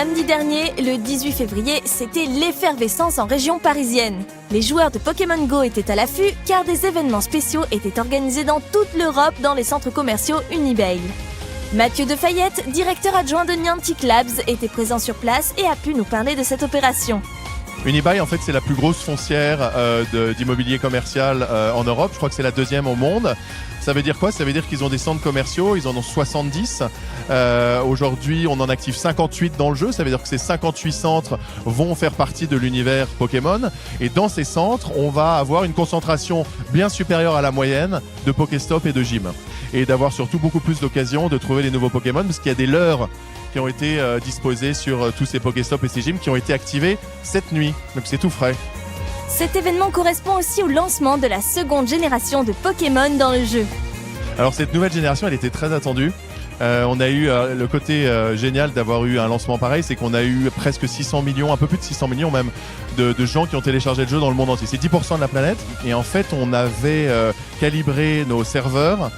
Samedi dernier, le 18 février, c'était l'effervescence en région parisienne. Les joueurs de Pokémon Go étaient à l'affût car des événements spéciaux étaient organisés dans toute l'Europe dans les centres commerciaux Unibail. Mathieu Defayette, directeur adjoint de Niantic Labs, était présent sur place et a pu nous parler de cette opération. Unibail, en fait, c'est la plus grosse foncière d'immobilier commercial en Europe. Je crois que c'est la deuxième au monde. Ça veut dire quoi? Ça veut dire qu'ils ont des centres commerciaux, ils en ont 70. Aujourd'hui, on en active 58 dans le jeu. Ça veut dire que ces 58 centres vont faire partie de l'univers Pokémon. Et dans ces centres, on va avoir une concentration bien supérieure à la moyenne de Pokéstop et de gym. Et d'avoir surtout beaucoup plus d'occasions de trouver les nouveaux Pokémon parce qu'il y a des leurres qui ont été disposés sur tous ces Pokéstop et ces gyms qui ont été activés cette nuit. Donc c'est tout frais. Cet événement correspond aussi au lancement de la seconde génération de Pokémon dans le jeu. Alors cette nouvelle génération, elle était très attendue. On a eu le côté génial d'avoir eu un lancement pareil, c'est qu'on a eu presque 600 millions, un peu plus de 600 millions même, de gens qui ont téléchargé le jeu dans le monde entier. C'est 10% de la planète. Et en fait, on avait calibré nos serveurs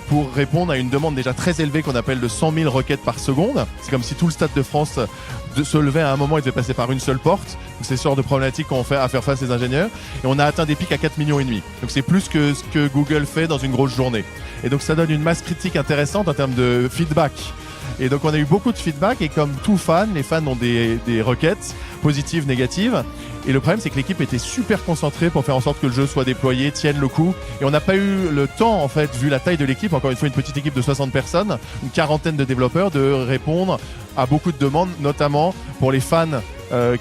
pour répondre à une demande déjà très élevée qu'on appelle de 100 000 requêtes par seconde. C'est comme si tout le stade de France se levait à un moment et devait passer par une seule porte. C'est ce genre de problématique qu'on fait à faire face les ingénieurs. Et on a atteint des pics à 4,5 millions. Donc c'est plus que ce que Google fait dans une grosse journée. Et donc ça donne une masse critique intéressante en termes de feedback. Et donc on a eu beaucoup de feedback et comme tout fan, les fans ont des requêtes positives, négatives. Et le problème, c'est que l'équipe était super concentrée pour faire en sorte que le jeu soit déployé, tienne le coup. Et on n'a pas eu le temps, en fait, vu la taille de l'équipe, encore une fois une petite équipe de 60 personnes, une quarantaine de développeurs, de répondre à beaucoup de demandes, notamment pour les fans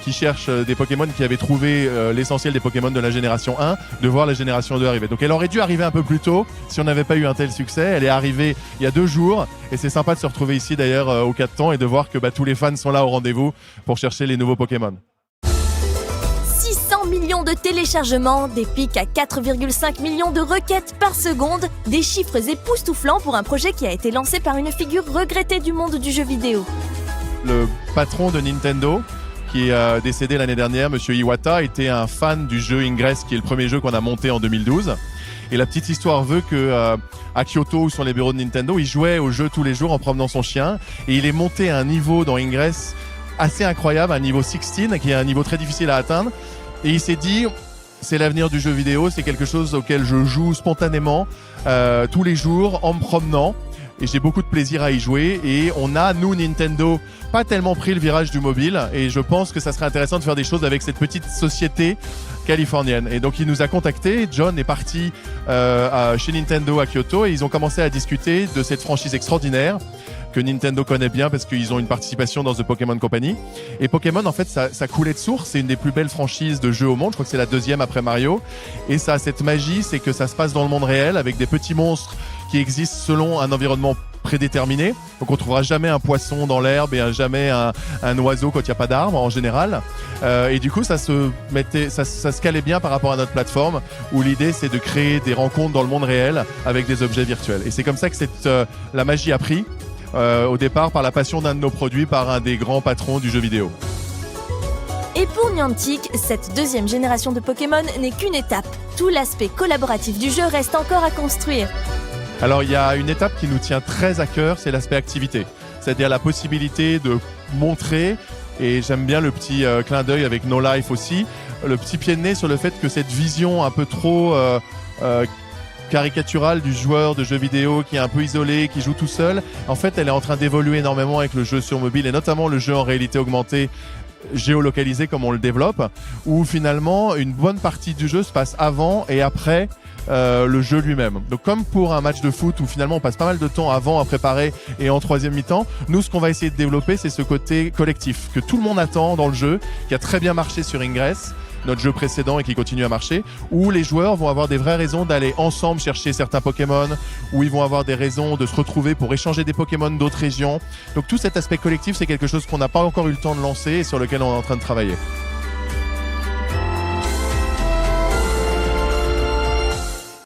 qui cherchent des Pokémon qui avaient trouvé l'essentiel des Pokémon de la génération 1, de voir la génération 2 arriver. Donc elle aurait dû arriver un peu plus tôt si on n'avait pas eu un tel succès. Elle est arrivée il y a 2 jours et c'est sympa de se retrouver ici d'ailleurs au 4 temps et de voir que tous les fans sont là au rendez-vous pour chercher les nouveaux Pokémon. 600 millions de téléchargements, des pics à 4,5 millions de requêtes par seconde, des chiffres époustouflants pour un projet qui a été lancé par une figure regrettée du monde du jeu vidéo. Le patron de Nintendo, qui est décédé l'année dernière, Monsieur Iwata, était un fan du jeu Ingress, qui est le premier jeu qu'on a monté en 2012. Et la petite histoire veut que à Kyoto, où sont les bureaux de Nintendo, il jouait au jeu tous les jours en promenant son chien. Et il est monté à un niveau dans Ingress assez incroyable, un niveau 16, qui est un niveau très difficile à atteindre. Et il s'est dit, c'est l'avenir du jeu vidéo, c'est quelque chose auquel je joue spontanément tous les jours en me promenant. Et j'ai beaucoup de plaisir à y jouer. Et on a, nous, Nintendo, pas tellement pris le virage du mobile. Et je pense que ça serait intéressant de faire des choses avec cette petite société californienne. Et donc, il nous a contactés. John est parti chez Nintendo à Kyoto et ils ont commencé à discuter de cette franchise extraordinaire que Nintendo connaît bien parce qu'ils ont une participation dans The Pokémon Company. Et Pokémon, en fait, ça coulait de source. C'est une des plus belles franchises de jeux au monde. Je crois que c'est la 2e après Mario. Et ça a cette magie, c'est que ça se passe dans le monde réel avec des petits monstres qui existent selon un environnement prédéterminé. Donc on trouvera jamais un poisson dans l'herbe et jamais un oiseau quand il n'y a pas d'arbre en général. Et du coup, ça se calait bien par rapport à notre plateforme où l'idée c'est de créer des rencontres dans le monde réel avec des objets virtuels. Et c'est comme ça que la magie a pris. Au départ par la passion d'un de nos produits par un des grands patrons du jeu vidéo. Et pour Niantic, cette deuxième génération de Pokémon n'est qu'une étape. Tout l'aspect collaboratif du jeu reste encore à construire. Alors il y a une étape qui nous tient très à cœur, c'est l'aspect activité. C'est-à-dire la possibilité de montrer, et j'aime bien le petit clin d'œil avec No Life aussi, le petit pied de nez sur le fait que cette vision un peu trop caricaturale du joueur de jeux vidéo qui est un peu isolé, qui joue tout seul, en fait elle est en train d'évoluer énormément avec le jeu sur mobile et notamment le jeu en réalité augmentée géolocalisé comme on le développe, où finalement une bonne partie du jeu se passe avant et après le jeu lui-même. Donc comme pour un match de foot où finalement on passe pas mal de temps avant à préparer et en troisième mi-temps, nous ce qu'on va essayer de développer c'est ce côté collectif que tout le monde attend dans le jeu, qui a très bien marché sur Ingress, notre jeu précédent et qui continue à marcher, où les joueurs vont avoir des vraies raisons d'aller ensemble chercher certains Pokémon, où ils vont avoir des raisons de se retrouver pour échanger des Pokémon d'autres régions. Donc tout cet aspect collectif, c'est quelque chose qu'on n'a pas encore eu le temps de lancer et sur lequel on est en train de travailler.